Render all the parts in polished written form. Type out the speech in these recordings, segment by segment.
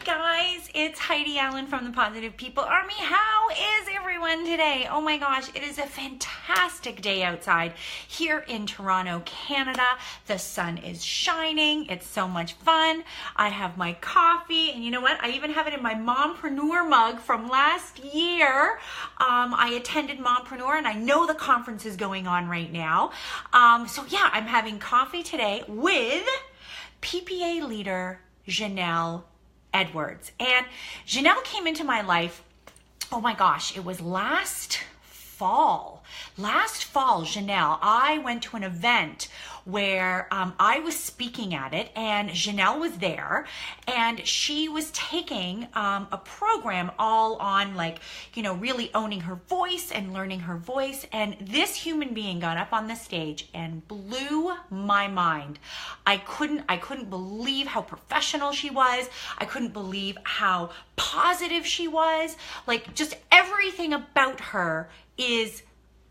guys, it's Heidi Allen from the Positive People Army. How is everyone today? Oh my gosh, it is a fantastic day outside here in Toronto, Canada. The sun is shining. It's so much fun. I have my coffee, and you know what? I even have it in my Mompreneur mug from last year. I attended Mompreneur, and I know the conference is going on right now. So yeah, I'm having coffee today with PPA leader Jhannell Edwards. And Jhannell came into my life, oh my gosh, it was last fall. Last fall, Jhannell, I went to an event where I was speaking at it, and Jhannell was there, and she was taking a program all on, like, you know, really owning her voice and learning her voice. And this human being got up on the stage and blew my mind. I couldn't believe how professional she was. I couldn't believe how positive she was. Like, just everything about her is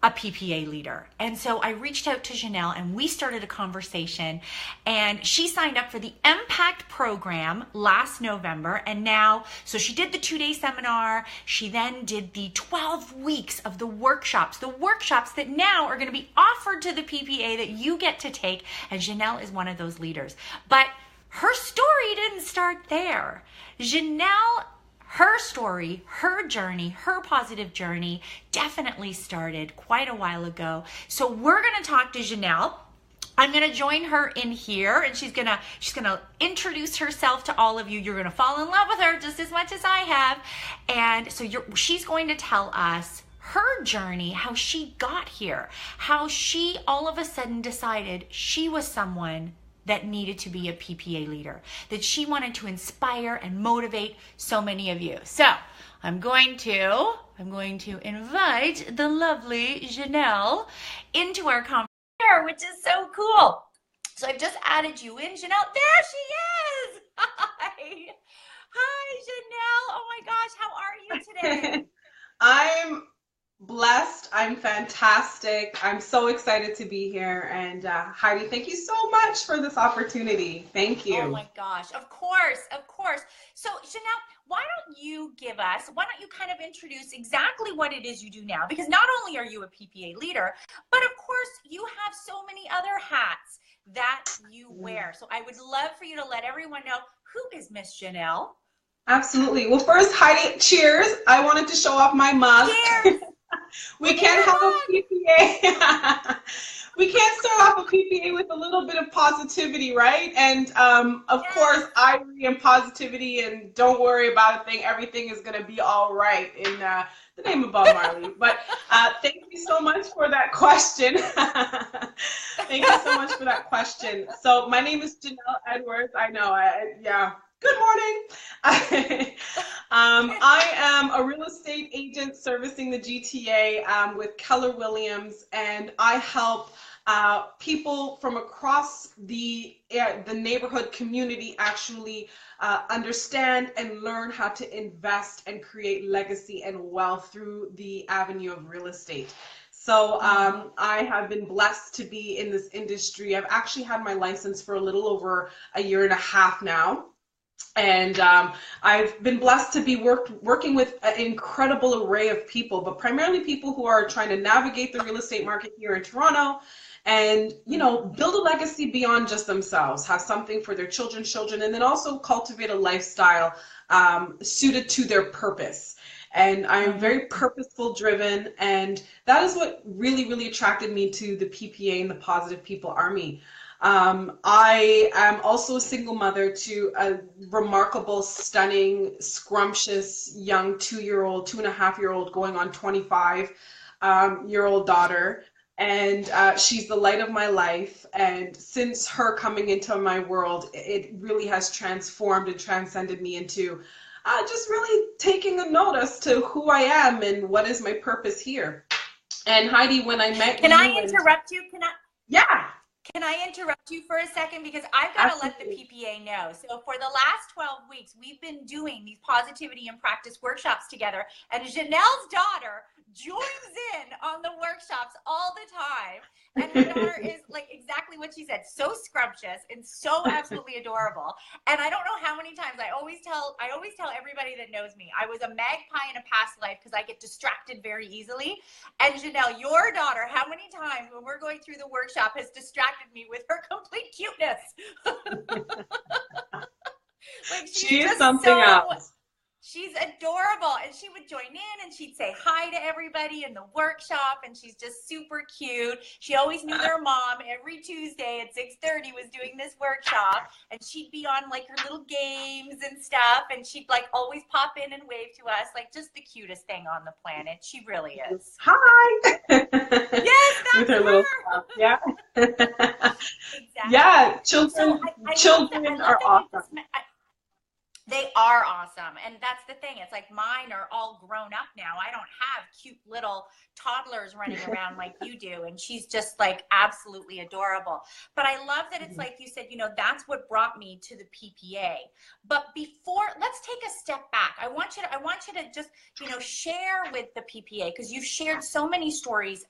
a PPA leader. And so I reached out to Jhannell and we started a conversation, and she signed up for the Impact program last November. And now, so she did the 2-day seminar. She then did the 12 weeks of the workshops that now are going to be offered to the PPA that you get to take. And Jhannell is one of those leaders. But her story didn't start there. Jhannell, her story, her journey, her positive journey definitely started quite a while ago. So we're going to talk to Jhannell. I'm going to join her in here, and she's going to introduce herself to all of you. You're going to fall in love with her just as much as I have. And so she's going to tell us her journey, how she got here, how she all of a sudden decided she was someone that needed to be a PPA leader, that she wanted to inspire and motivate so many of you. So I'm going to invite the lovely Jhannell into our conversation, which is so cool. So I've just added you in, Jhannell. There she is. Hi, Jhannell. Oh my gosh, how are you today? I'm blessed. I'm fantastic. I'm so excited to be here. And Heidi, thank you so much for this opportunity. Thank you. Oh my gosh. Of course. So Jhannell, why don't you kind of introduce exactly what it is you do now? Because not only are you a PPA leader, but of course you have so many other hats that you wear. So I would love for you to let everyone know, who is Miss Jhannell? Absolutely. Well, first, Heidi, cheers. I wanted to show off my mug. Cheers. We can't have a PPA. We can't start off a PPA with a little bit of positivity, right? And of course, I believe in positivity, and don't worry about a thing. Everything is going to be all right in the name of Bob Marley. But thank you so much for that question. Thank you so much for that question. So my name is Jhannell Edwards. I know, yeah. Good morning. I am a real estate agent servicing the GTA with Keller Williams, and I help people from across the neighborhood community actually understand and learn how to invest and create legacy and wealth through the avenue of real estate. So I have been blessed to be in this industry. I've actually had my license for a little over a year and a half now. And I've been blessed to be working with an incredible array of people, but primarily people who are trying to navigate the real estate market here in Toronto and, you know, build a legacy beyond just themselves, have something for their children, and then also cultivate a lifestyle suited to their purpose. And I am very purposeful driven, and that is what really attracted me to the PPA and the Positive People Army. I am also a single mother to a remarkable, stunning, scrumptious young 2.5-year-old going on 25-year-old daughter. And she's the light of my life. And since her coming into my world, it really has transformed and transcended me into just really taking a notice to who I am and what is my purpose here. And Heidi, when I met Can I interrupt you? Yeah. Can I interrupt you for a second? Because I've got to let the Absolutely. PPA know. So for the last 12 weeks, we've been doing these positivity and practice workshops together. And Jhannell's daughter joins in on the workshops all the time. And her daughter is like exactly what she said, so scrumptious and so absolutely adorable. And I don't know how many times I always tell everybody that knows me, I was a magpie in a past life because I get distracted very easily. And Jhannell, your daughter, how many times when we're going through the workshop has distracted me with her complete cuteness? Like She she's is just something so, else. she's adorable, and she would join in and she'd say hi to everybody in the workshop, and she's just super cute. She always knew their mom. Every Tuesday at 6:30 was doing this workshop, and she'd be on like her little games and stuff, and she'd like always pop in and wave to us, like just the cutest thing on the planet. She really is. Hi. Yes, With that's her little her. stuff. Yeah. Exactly. Yeah, So children I love that. I children love are that you awesome. just they are awesome. And that's the thing. It's like mine are all grown up now. I don't have cute little toddlers running around like you do. And she's just like absolutely adorable. But I love that it's like you said, that's what brought me to the PPA. But before, let's take a step back. I want you to just, share with the PPA, because you've shared so many stories,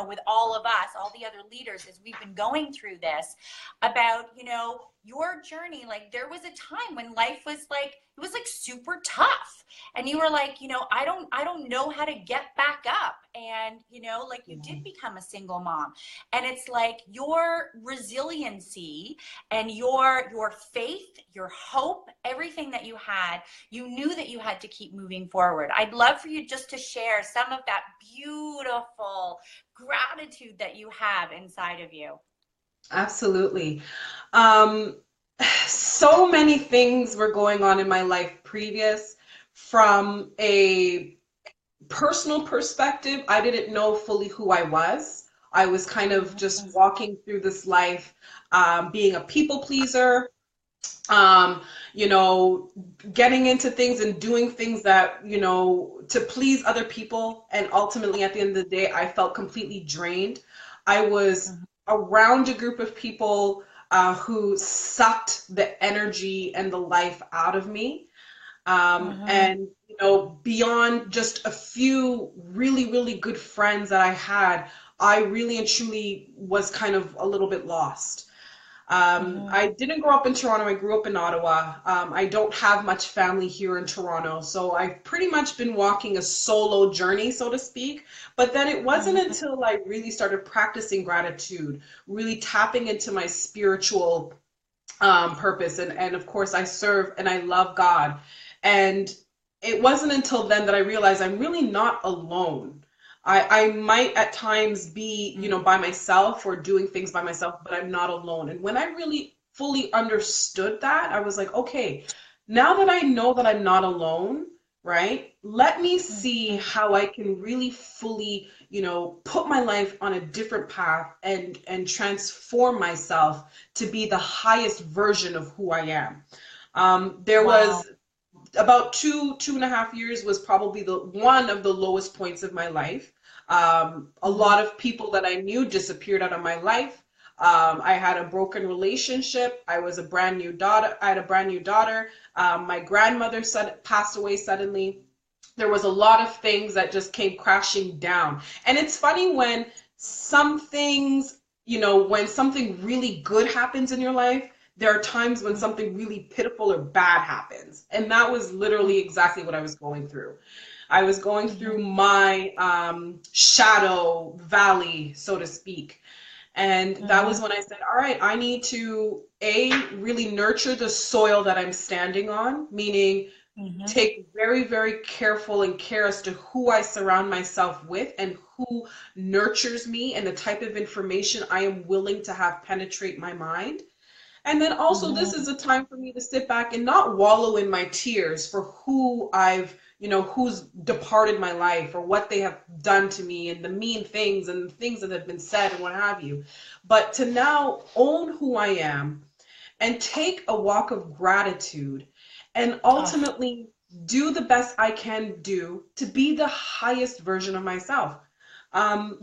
with all of us, all the other leaders as we've been going through this about, your journey. Like there was a time when life was like, it was like super tough, and you were like, I don't know how to get back up. And like you did become a single mom, and it's like your resiliency and your faith, your hope, everything that you had, you knew that you had to keep moving forward. I'd love for you just to share some of that beautiful gratitude that you have inside of you. Absolutely. Um, so many things were going on in my life previous. From a personal perspective, I didn't know fully who I was. I was kind of just walking through this life, being a people pleaser, um, you know, getting into things and doing things that, to please other people. And ultimately, at the end of the day, I felt completely drained. I was around a group of people who sucked the energy and the life out of me. And, beyond just a few really, really good friends that I had, I really and truly was kind of a little bit lost. I didn't grow up in Toronto. I grew up in Ottawa. I don't have much family here in Toronto, so I've pretty much been walking a solo journey, so to speak. But then it wasn't until I really started practicing gratitude, really tapping into my spiritual purpose. And of course, I serve and I love God. And it wasn't until then that I realized I'm really not alone. I might at times be, by myself or doing things by myself, but I'm not alone. And when I really fully understood that, I was like, okay, now that I know that I'm not alone, right? Let me see how I can really fully, put my life on a different path and transform myself to be the highest version of who I am. There Wow. was about 2.5 years was probably the one of the lowest points of my life. A lot of people that I knew disappeared out of my life. I had a broken relationship. I was a brand new daughter. I had a brand new daughter. My grandmother passed away suddenly. There was a lot of things that just came crashing down. And it's funny when some things, when something really good happens in your life, there are times when something really pitiful or bad happens. And that was literally exactly what I was going through. I was going through my shadow valley, so to speak. And that was when I said, all right, I need to, really nurture the soil that I'm standing on, meaning take very, very careful and care as to who I surround myself with and who nurtures me and the type of information I am willing to have penetrate my mind. And then also, this is a time for me to sit back and not wallow in my tears for who who's departed my life or what they have done to me and the mean things and the things that have been said and what have you. But to now own who I am and take a walk of gratitude and ultimately do the best I can do to be the highest version of myself. Time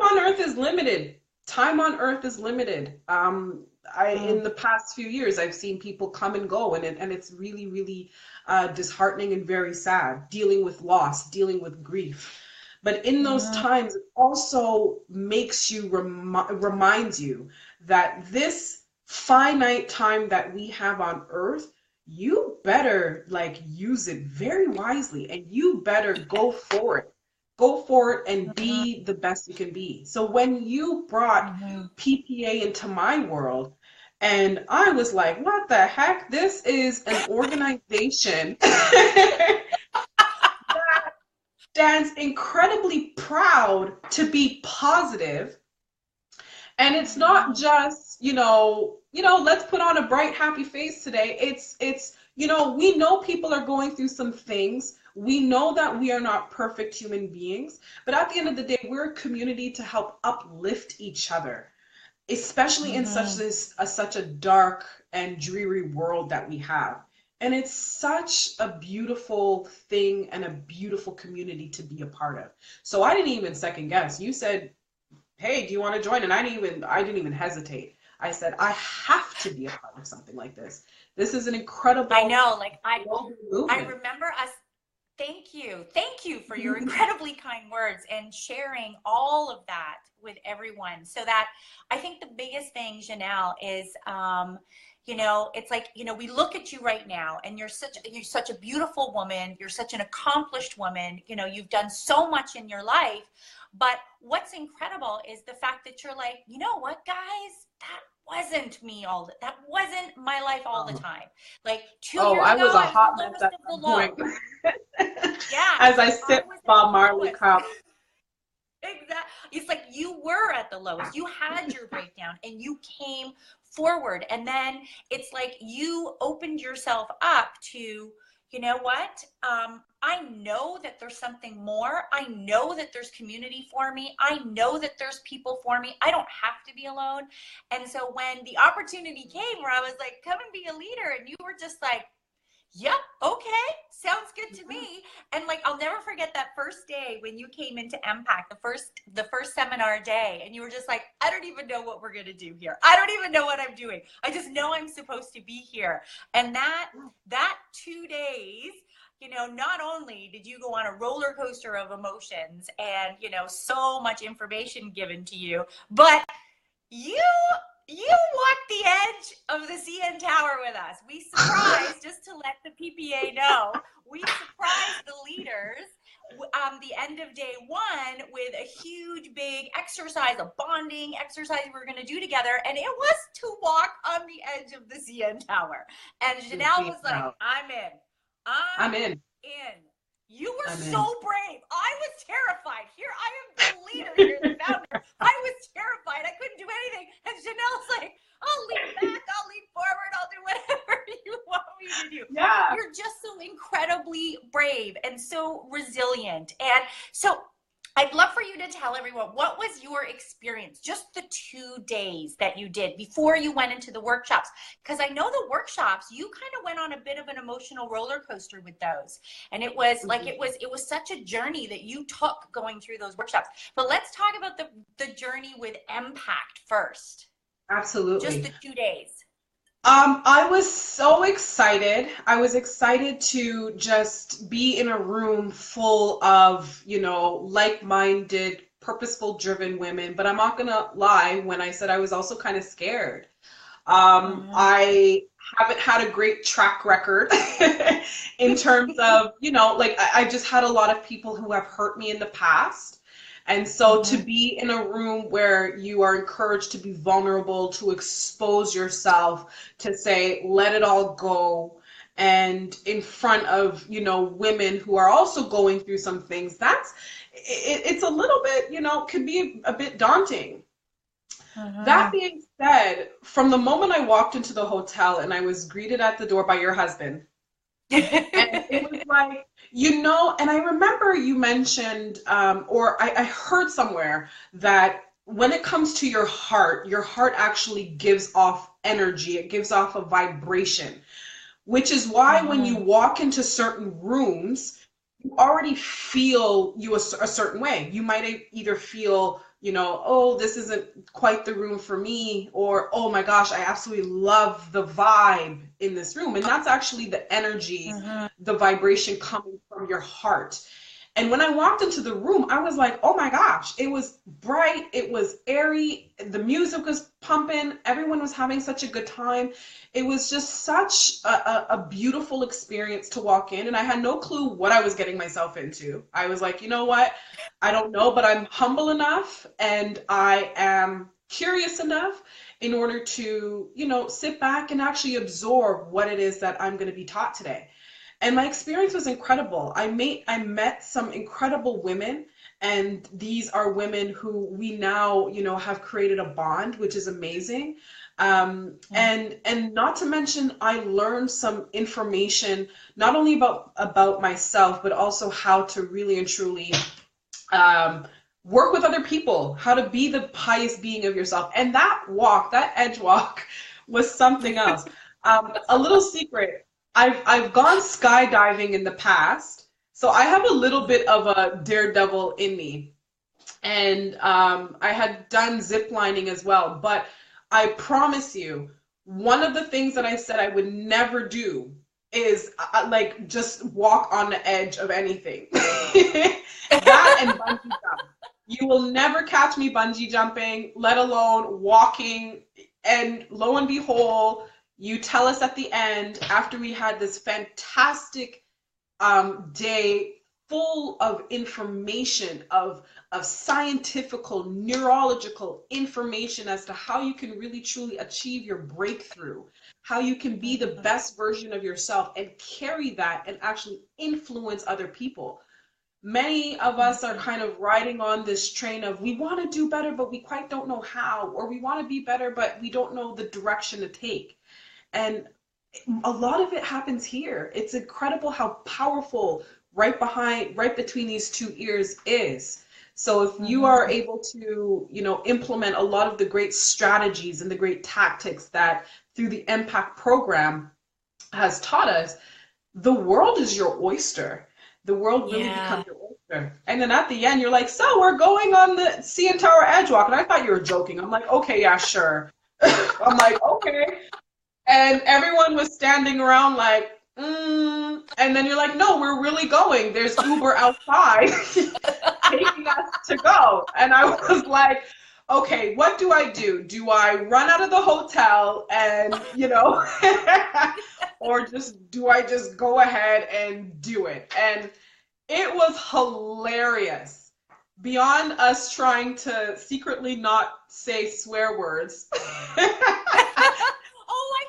on earth is limited. time on earth is limited. In the past few years, I've seen people come and go, and it's really, really disheartening and very sad, dealing with loss, dealing with grief. But in those times, it also makes you, reminds you that this finite time that we have on earth, you better like use it very wisely, and you better go for it. Go for it and be the best you can be. So when you brought PPA into my world, and I was like, what the heck? This is an organization stands incredibly proud to be positive. And it's not just, let's put on a bright, happy face today. It's, we know people are going through some things. We know that we are not perfect human beings, but at the end of the day, we're a community to help uplift each other, especially in such a dark and dreary world that we have. And it's such a beautiful thing and a beautiful community to be a part of. So I didn't even second guess. You said, hey, do you want to join? And I didn't even hesitate. I said, I have to be a part of something like this. This is an incredible, I know, like I movement. remember us. Thank you for your incredibly kind words and sharing all of that with everyone. So that I think the biggest thing, Jhannell, is it's like, we look at you right now, and you're such a beautiful woman. You're such an accomplished woman. You've done so much in your life. But what's incredible is the fact that you're like, you know what, guys, that wasn't me that wasn't my life all the time. Like 2 years ago, I was a hot mess at the point. Yeah. As I sipped Bob Marley cup. Exactly. It's like you were at the lowest. You had your breakdown and you came forward. And then it's like you opened yourself up to, you know what? I know that there's something more. I know that there's community for me. I know that there's people for me. I don't have to be alone. And so when the opportunity came where I was like, come and be a leader, and you were just like, yep, okay, sounds good to me. And like, I'll never forget that first day when you came into MPAC, the first seminar day, and you were just like, I don't even know what we're gonna do here. I don't even know what I'm doing. I just know I'm supposed to be here. And that 2 days, not only did you go on a roller coaster of emotions and, so much information given to you, but you walked the edge of the CN Tower with us. We surprised, just to let the PPA know, we surprised the leaders the end of day one with a huge big exercise, a bonding exercise we were going to do together. And it was to walk on the edge of the CN Tower. And Jhannell was like, I'm in. I'm in. You were so brave. I was terrified. Here I am, the leader here, the founder. I was terrified. I couldn't do anything. And Jhannell's like, I'll lean back, I'll lean forward, I'll do whatever you want me to do. Yeah. You're just so incredibly brave and so resilient. And so I'd love for you to tell everyone, what was your experience, just the 2 days that you did before you went into the workshops? Because I know the workshops, you kind of went on a bit of an emotional roller coaster with those. And it was like, it was such a journey that you took going through those workshops. But let's talk about the journey with Impact first. Absolutely. Just the 2 days. I was so excited. I was excited to just be in a room full of, like-minded, purposeful, driven women. But I'm not gonna lie when I said I was also kind of scared. I haven't had a great track record in terms of, I just had a lot of people who have hurt me in the past. And so to be in a room where you are encouraged to be vulnerable, to expose yourself, to say, let it all go, and in front of, women who are also going through some things, it's a little bit, could be a bit daunting. That being said, from the moment I walked into the hotel and I was greeted at the door by your husband, and it was like, and I remember you mentioned, or I heard somewhere that when it comes to your heart actually gives off energy. It gives off a vibration, which is why when you walk into certain rooms, you already feel a certain way. You might either feel, oh, this isn't quite the room for me, or, oh my gosh, I absolutely love the vibe in this room. And that's actually the energy, the vibration coming from your heart. And when I walked into the room, I was like, oh my gosh, it was bright, it was airy, the music was pumping, everyone was having such a good time. It was just such a beautiful experience to walk in, and I had no clue what I was getting myself into. I was like, you know what? I don't know, but I'm humble enough and I am curious enough in order to, sit back and actually absorb what it is that I'm going to be taught today. And my experience was incredible. I met some incredible women, and these are women who we now, have created a bond, which is amazing. And not to mention, I learned some information not only about myself, but also how to really and truly work with other people, how to be the highest being of yourself. And that edge walk, was something else. A little secret. I've gone skydiving in the past, so I have a little bit of a daredevil in me. And I had done zip lining as well. But I promise you, one of the things that I said I would never do is like just walk on the edge of anything. That and bungee jump. You will never catch me bungee jumping, let alone walking. And lo and behold, you tell us at the end, after we had this fantastic day full of information, of scientifical, neurological information as to how you can really truly achieve your breakthrough, how you can be the best version of yourself and carry that and actually influence other people. Many of us are kind of riding on this train of, we want to do better, but we quite don't know how, or we want to be better, but we don't know the direction to take. And a lot of it happens here. It's incredible how powerful right between these two ears is. So if you are able to, implement a lot of the great strategies and the great tactics that through the Impact program has taught us, the world is your oyster. The world really becomes your oyster. And then at the end, you're like, so we're going on the CN Tower Edge Walk. And I thought you were joking. I'm like, okay, yeah, sure. I'm like, okay. And everyone was standing around like, and then you're like, no, we're really going. There's Uber outside taking us to go. And I was like, okay, what do I do? Do I run out of the hotel and, or do I just go ahead and do it? And it was hilarious. Beyond us trying to secretly not say swear words.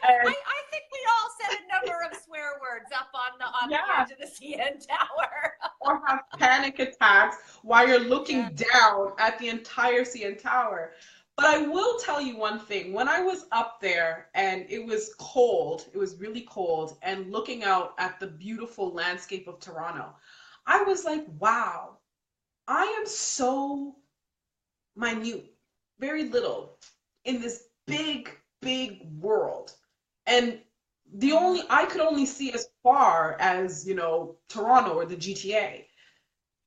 I think we all said a number of swear words up on the edge of the CN Tower. Or have panic attacks while you're looking down at the entire CN Tower. But I will tell you one thing. When I was up there and it was cold, it was really cold, and looking out at the beautiful landscape of Toronto, I was like, wow, I am so minute, very little in this big, big world. And I could only see as far as, Toronto or the GTA.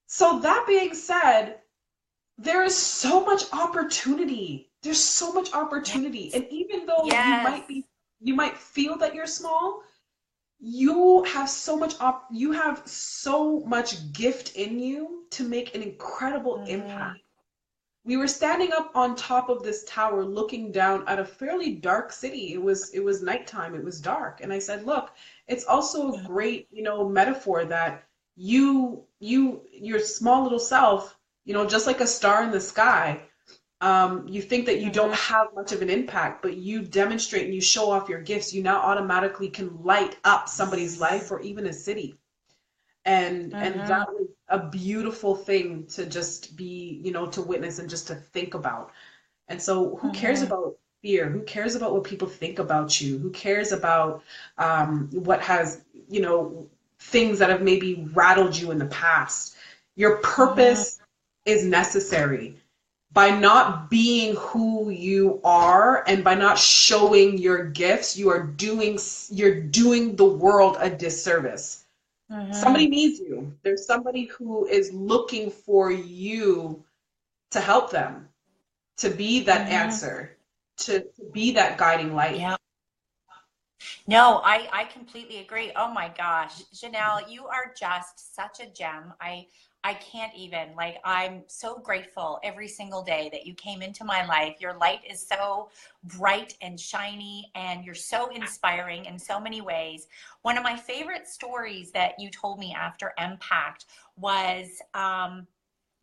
So that being said, there is so much opportunity. There's so much opportunity. And even though you might feel that you're small, you have so much gift in you to make an incredible impact. We were standing up on top of this tower looking down at a fairly dark city. It was nighttime, it was dark. And I said, look, it's also a great, metaphor that your small little self, just like a star in the sky, you think that you don't have much of an impact, but you demonstrate and you show off your gifts, you now automatically can light up somebody's life or even a city. And that was a beautiful thing to just be, to witness and just to think about. And so who cares about fear? Who cares about what people think about you? Who cares about what has, things that have maybe rattled you in the past? Your purpose is necessary. By not being who you are and by not showing your gifts, you're doing the world a disservice. Somebody needs you. There's somebody who is looking for you to help them. to be that Mm-hmm. answer, to be that guiding light. Yeah. No, I completely agree. Oh my gosh, Jhannell, you are just such a gem. I can't even, like, I'm so grateful every single day that you came into my life. Your light is so bright and shiny, and you're so inspiring in so many ways. One of my favorite stories that you told me after Impact was,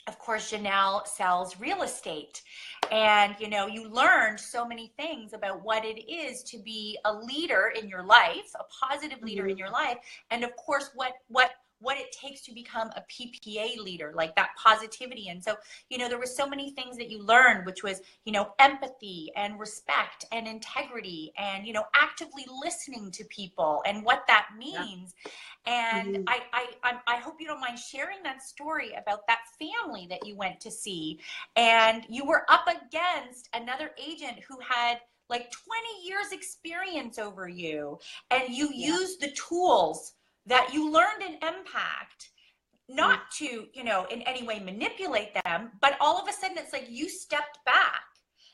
of course, Jhannell sells real estate. And, you know, you learned so many things about what it is to be a leader in your life, a positive leader in Mhm. your life. And of course, what it takes to become a PPA leader, like that positivity. And so, you know, there were so many things that you learned, which was, you know, empathy and respect and integrity and, you know, actively listening to people and what that Yeah. means. And Mhm. I hope you don't mind sharing that story about that family that you went to see, and you were up against another agent who had like 20 years experience over you, and you Yeah. used the tools that you learned in Impact, Yeah. not to, you know, in any way manipulate them, but all of a sudden it's like you stepped back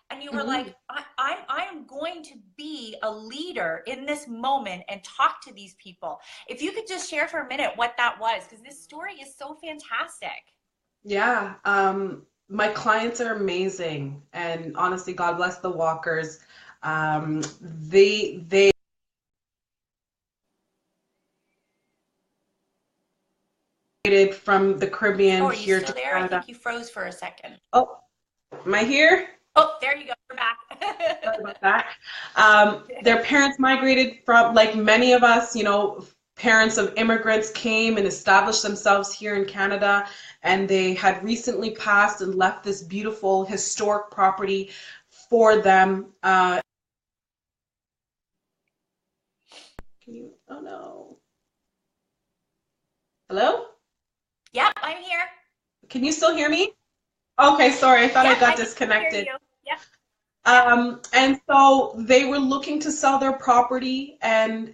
and you were like, Mhm. I am going to be a leader in this moment and talk to these people. If you could just share for a minute what that was, because this story is so fantastic. Yeah. My clients are amazing, and honestly, God bless the Walkers. They from the Oh, Caribbean are you here still to there? I Canada. think you froze for a second. Oh, am I here? Oh, there you go. You're Sorry back. about that. Their parents migrated from, like many of us, parents of immigrants came and established themselves here in Canada, and they had recently passed and left this beautiful historic property for them. Oh no. Hello? Yep, I'm here. Can you still hear me? Okay, sorry, I thought I Yep, got I can still hear disconnected. you. Yep, yep. And so they were looking to sell their property, and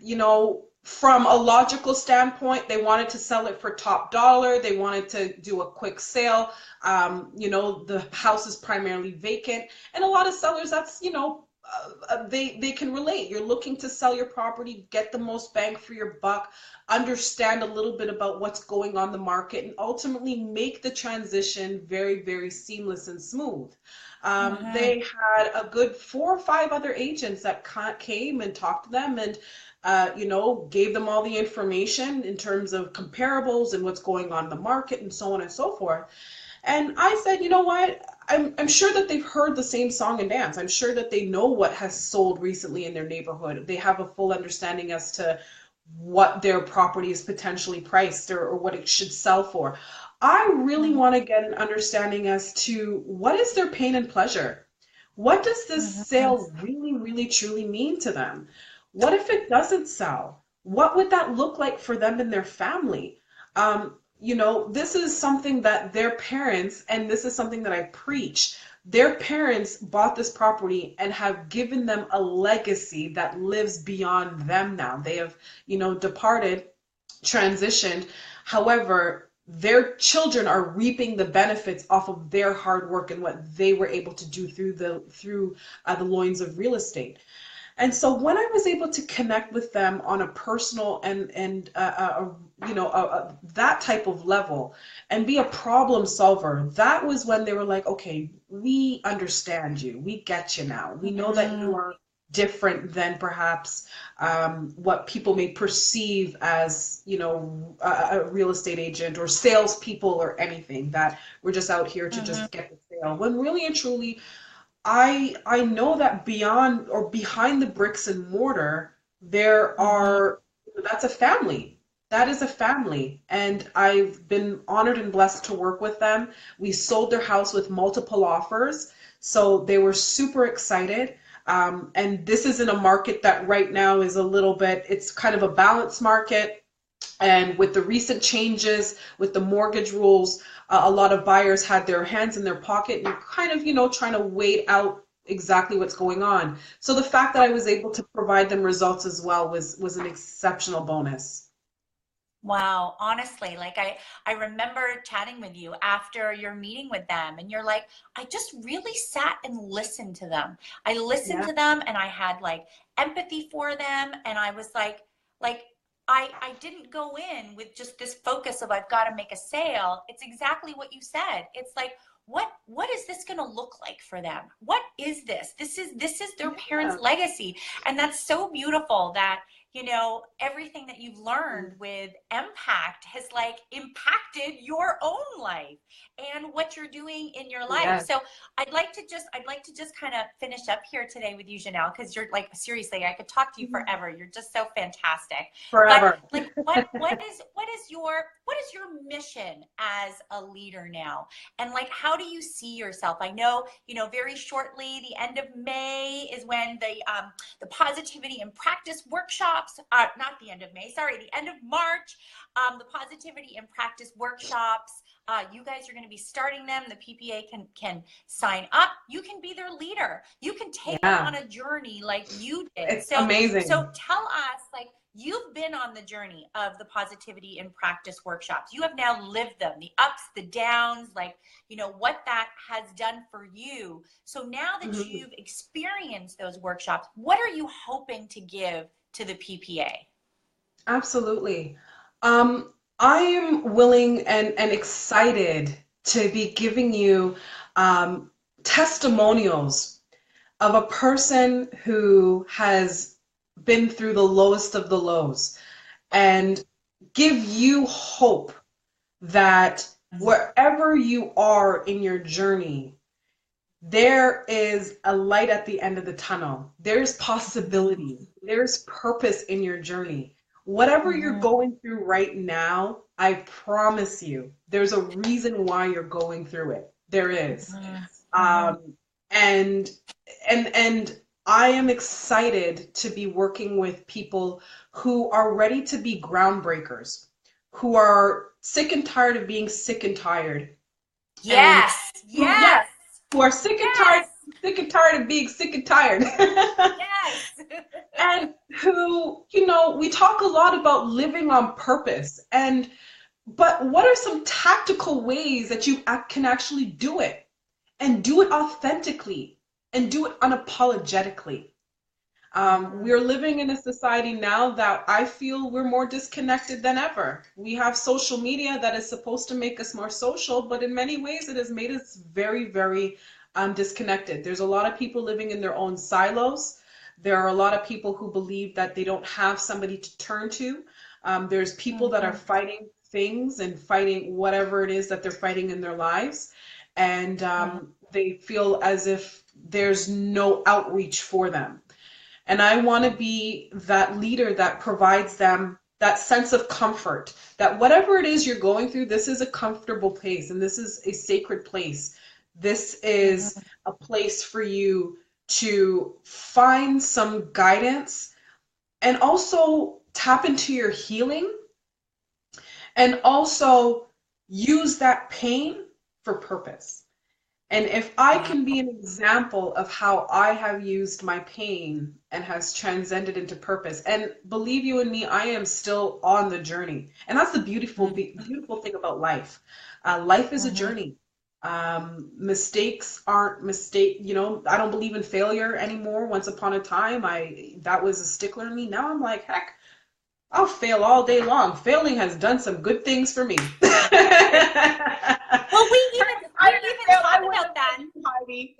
from a logical standpoint, they wanted to sell it for top dollar. They wanted to do a quick sale. The house is primarily vacant, and a lot of sellers, that's they can relate. You're looking to sell your property, get the most bang for your buck, understand a little bit about what's going on the market, and ultimately make the transition very, very seamless and smooth. Mm-hmm. They had a good 4 or 5 other agents that came and talked to them, and gave them all the information in terms of comparables and what's going on in the market and so on and so forth. And I said, you know what? I'm sure that they've heard the same song and dance. I'm sure that they know what has sold recently in their neighborhood. They have a full understanding as to what their property is potentially priced, or what it should sell for. I really want to get an understanding as to what is their pain and pleasure. What does this Mm-hmm. sale really, really, truly mean to them? What if it doesn't sell? What would that look like for them and their family? This is something that their parents, and this is something that I preach, their parents bought this property and have given them a legacy that lives beyond them now. They have, departed, transitioned. However, their children are reaping the benefits off of their hard work and what they were able to do through the loins of real estate. And so when I was able to connect with them on a personal and that type of level, and be a problem solver, that was when they were like, okay, we understand you, we get you now, we know that you Mm-hmm. are different than perhaps what people may perceive as a real estate agent or salespeople or anything, that we're just out here to Mm-hmm. just get the sale, when really and truly I know that beyond or behind the bricks and mortar, there Mm-hmm. are that's a family. That is a family. And I've been honored and blessed to work with them. We sold their house with multiple offers. So they were super excited. And this is in a market that right now is a little bit, it's kind of a balanced market. And with the recent changes with the mortgage rules, a lot of buyers had their hands in their pocket and kind of, trying to wait out exactly what's going on. So the fact that I was able to provide them results as well was an exceptional bonus. Wow, honestly, like I remember chatting with you after your meeting with them, and you're like, I just really sat and listened to them. I listened Yeah. to them and I had like empathy for them, and I was like I didn't go in with just this focus of I've got to make a sale. It's exactly what you said. It's like what is this going to look like for them? What is this? This is their Yeah. parents' legacy. And that's so beautiful that everything that you've learned with Impact has like impacted your own life and what you're doing in your life. Yes. So I'd like to just kind of finish up here today with you, Jhannell, because you're like, seriously, I could talk to you forever. You're just so fantastic. But Forever. like what is your mission as a leader now? And like how do you see yourself? I know, very shortly, the end of May is when the positivity and practice workshops, not the end of May, sorry, the end of March, the positivity and practice workshops. You guys are going to be starting them. The PPA can sign up. You can be their leader. You can take them Yeah. on a journey like you did. It's So amazing. tell us, like, you've been on the journey of the positivity and practice workshops. You have now lived them, the ups, the downs, like, what that has done for you. So now that Mhm. you've experienced those workshops, what are you hoping to give to the PPA? Absolutely. Um, I am willing and excited to be giving you um, testimonials of a person who has been through the lowest of the lows and give you hope that wherever you are in your journey, there is a light at the end of the tunnel. There's possibility. There's purpose in your journey. Whatever you're Mhm. going through right now, I promise you, there's a reason why you're going through it. There is. Mhm. Mhm. Um, and and I am excited to be working with people who are ready to be groundbreakers, who are sick and tired of being sick and tired, and Yes, yes, yes, who are yes, sick and tired of being sick and tired. yes. And who, we talk a lot about living on purpose. But what are some tactical ways that you can actually do it and do it authentically and do it unapologetically? Mhm. We're living in a society now that I feel we're more disconnected than ever. We have social media that is supposed to make us more social, but in many ways it has made us very, very disconnected. There's a lot of people living in their own silos. There are a lot of people who believe that they don't have somebody to turn to. There's people that are Mhm. fighting things and fighting whatever it is that they're fighting in their lives. And they feel as if there's no outreach for them. And I want to be that leader that provides them that sense of comfort that whatever it is you're going through, this is a comfortable place and this is a sacred place. This is Mhm. a place for you to find some guidance and also tap into your healing and also use that pain for purpose. And if I Wow. can be an example of how I have used my pain and has transcended into purpose, and believe you and me, I am still on the journey. And that's the beautiful thing about life. Life is a Mhm. journey. Mistakes aren't mistake. I don't believe in failure anymore. Once upon a time, that was a stickler in me. Now I'm like, heck, I'll fail all day long. Failing has done some good things for me. Well, we If even I we didn't even fail, I talk wouldn't about have that. met you, Heidi.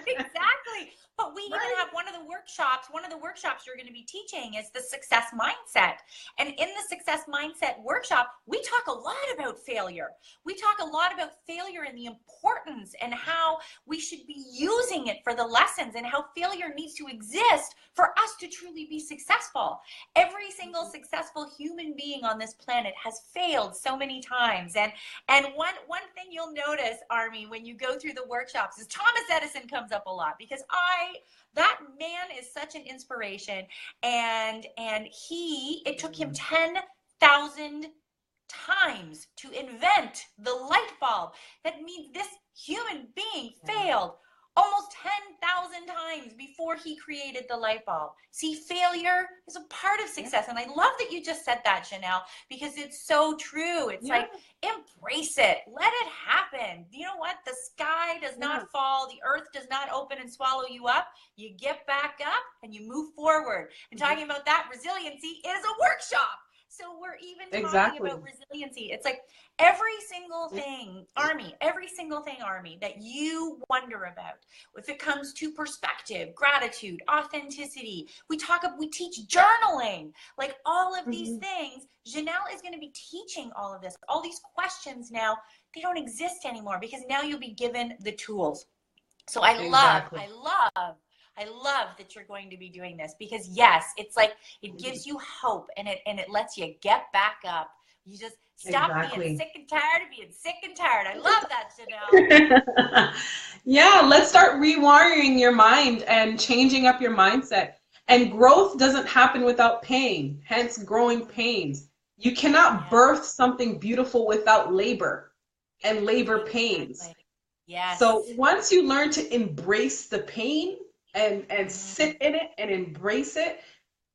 Exactly. But we even Right? have one of the workshops you're going to be teaching is the success mindset. And in the success mindset workshop, we talk a lot about failure. We talk a lot about failure and the importance and how we should be using it for the lessons and how failure needs to exist for us to truly be successful. Every single successful human being on this planet has failed so many times. And one thing you'll notice, Army, when you go through the workshops is Thomas Edison comes up a lot because that man is such an inspiration. And it took him 10,000 times to invent the light bulb. That means this human being failed almost 10,000 times before he created the light bulb. See, failure is a part of success. And I love that you just said that, Jhannell, because it's so true. It's like, embrace it. Let it happen. You know what? The sky does not fall. The earth does not open and swallow you up. You get back up and you move forward. And talking about that, resiliency is a workshop. So we're even talking about resiliency. It's like every single thing, Army, that you wonder about, if it comes to perspective, gratitude, authenticity, we teach journaling, like all of these things. Jhannell is going to be teaching all of this. All these questions now, they don't exist anymore because now you'll be given the tools. So I love that you're going to be doing this because yes, it's like it gives you hope and it lets you get back up. You just stop being sick and tired of being sick and tired. I love that, Jhannell. Yeah, let's start rewiring your mind and changing up your mindset. And growth doesn't happen without pain, hence growing pains. You cannot birth something beautiful without labor and labor pains. Yes. So once you learn to embrace the pain, and sit in it and embrace it,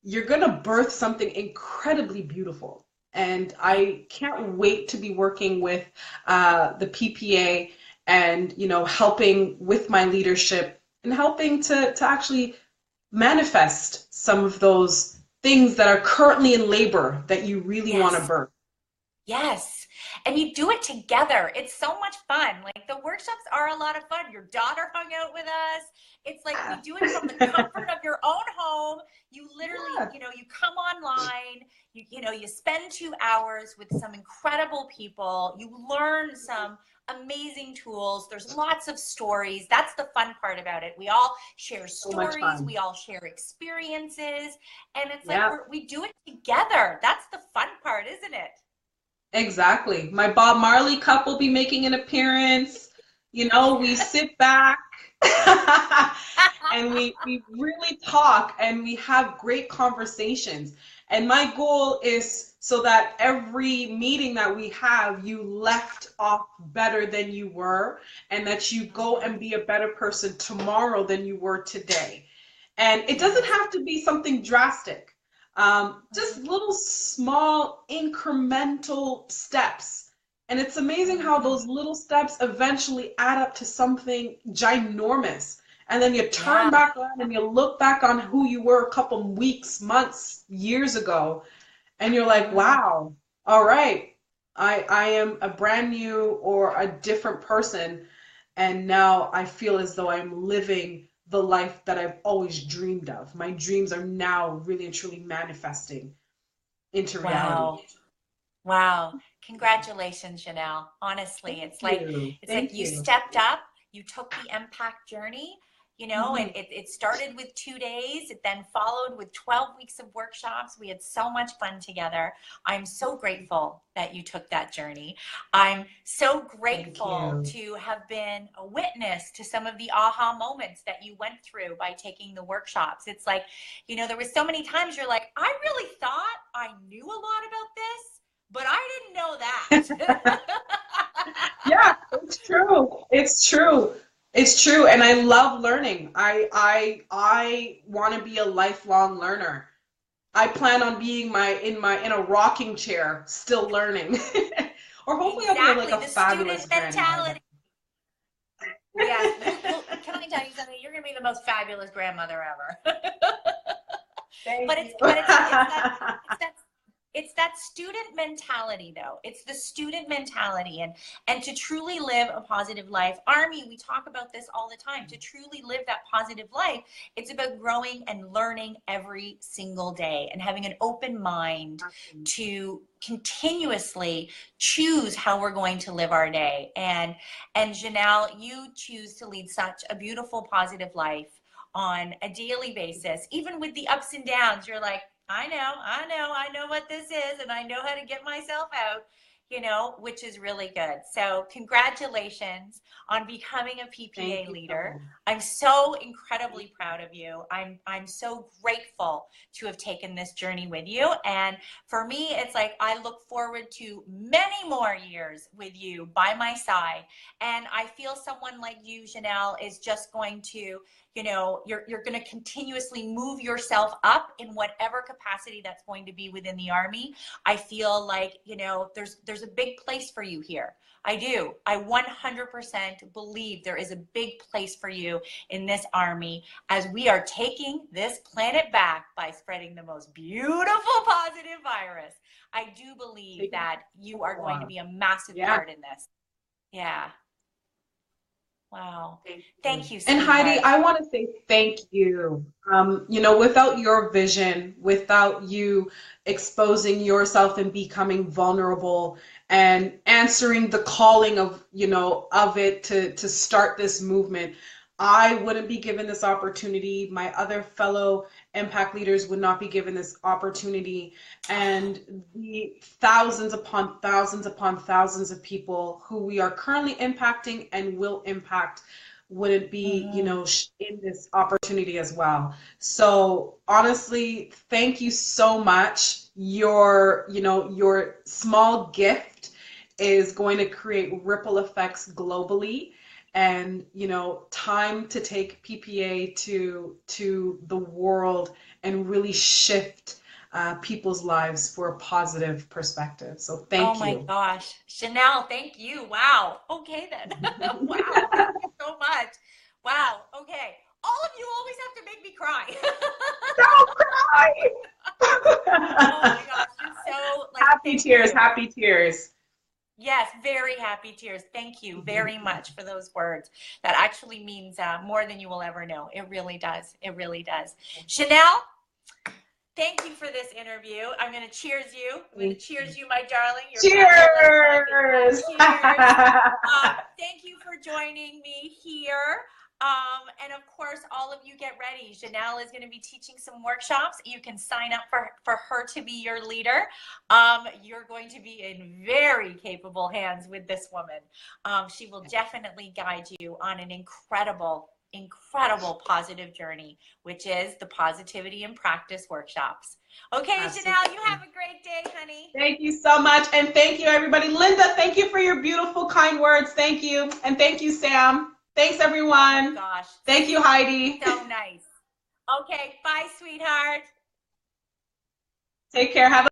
you're going to birth something incredibly beautiful. And I can't wait to be working with the PPA and, you know, helping with my leadership and helping to actually manifest some of those things that are currently in labor that you really want to birth. Yes. And you do it together. It's so much fun. Like the workshops are a lot of fun. Your daughter hung out with us. It's like we do it from the comfort of your own home. You literally, you know, you come online, you know, you spend 2 hours with some incredible people. You learn some amazing tools. There's lots of stories. That's the fun part about it. We all share stories. We all share experiences. And it's like we do it together. That's the fun part, isn't it? Exactly. My Bob Marley cup will be making an appearance. You know, we sit back and we really talk and we have great conversations. And my goal is so that every meeting that we have, you left off better than you were, and that you go and be a better person tomorrow than you were today. And it doesn't have to be something drastic. Just little small incremental steps. And it's amazing how those little steps eventually add up to something ginormous. And then you turn back on and you look back on who you were a couple weeks, months, years ago, and you're like, wow, all right, I am a brand new or a different person. And now I feel as though I'm living the life that I've always dreamed of. My dreams are now really and truly manifesting into reality. Wow. Congratulations, Jhannell. Honestly, it's like you stepped up, you took the empath journey, you know, and it started with 2 days. It then followed with 12 weeks of workshops. We had so much fun together. I'm so grateful that you took that journey. I'm so grateful to have been a witness to some of the aha moments that you went through by taking the workshops. It's like, you know, there was so many times you're like, I really thought I knew a lot about this, but I didn't know that. Yeah, it's true. It's true. It's true. And I love learning. I want to be a lifelong learner. I plan on being in a rocking chair, still learning. Or hopefully I'll be like a fabulous grandmother. Yes. Well, can I tell you something? You're going to be the most fabulous grandmother ever. It's that student mentality, though. It's the student mentality, and to truly live a positive life. Army, we talk about this all the time. To truly live that positive life, it's about growing and learning every single day and having an open mind to continuously choose how we're going to live our day. And Jhannell, you choose to lead such a beautiful, positive life on a daily basis, even with the ups and downs. You're like, I know what this is, and I know how to get myself out. you know, which is really good. So congratulations on becoming a PPA leader. I'm so incredibly proud of you. I'm so grateful to have taken this journey with you. And for me, it's like I look forward to many more years with you by my side. And I feel someone like you, Jhannell, is just going to, you know, you're going to continuously move yourself up in whatever capacity that's going to be within the Army. I feel like, you know, there's a big place for you here. I do. I 100% believe there is a big place for you in this Army as we are taking this planet back by spreading the most beautiful positive virus. I do believe that you are going to be a massive part in this. Yeah. Wow. Thank you, and sweetheart. Heidi, I want to say thank you. You know, without your vision, without you exposing yourself and becoming vulnerable and answering the calling of, you know, of it to start this movement, I wouldn't be given this opportunity. My other fellow impact leaders would not be given this opportunity. And the thousands upon thousands upon thousands of people who we are currently impacting and will impact wouldn't be, you know, in this opportunity as well. So honestly, thank you so much. Your, you know, your small gift is going to create ripple effects globally. And, you know, time to take PPA to the world and really shift people's lives for a positive perspective. So thank you. Oh my gosh. Jhannell, thank you. Wow. Okay then. Wow. Thank you so much. Wow. Okay. All of you always have to make me cry. Don't cry. Oh my gosh. You're so like happy tears, happy tears. Yes, very happy tears. Thank you very much for those words. That actually means more than you will ever know. It really does. It really does. Jhannell, thank you for this interview. I'm going to cheers you. I'm going to cheers you, my darling. Cheers. Cheers. Thank you for joining me here. And of course, all of you get ready. Jhannell is going to be teaching some workshops. You can sign up for her to be your leader. You're going to be in very capable hands with this woman. She will definitely guide you on an incredible positive journey, which is the Positivity in Practice workshops. Okay, Jhannell, you have a great day, honey. Thank you so much. And thank you, everybody. Linda, thank you for your beautiful, kind words. Thank you. And thank you, Sam. Thanks, everyone. Oh my gosh. Thank you, Heidi. So nice. Okay, bye, sweetheart. Take care. Have a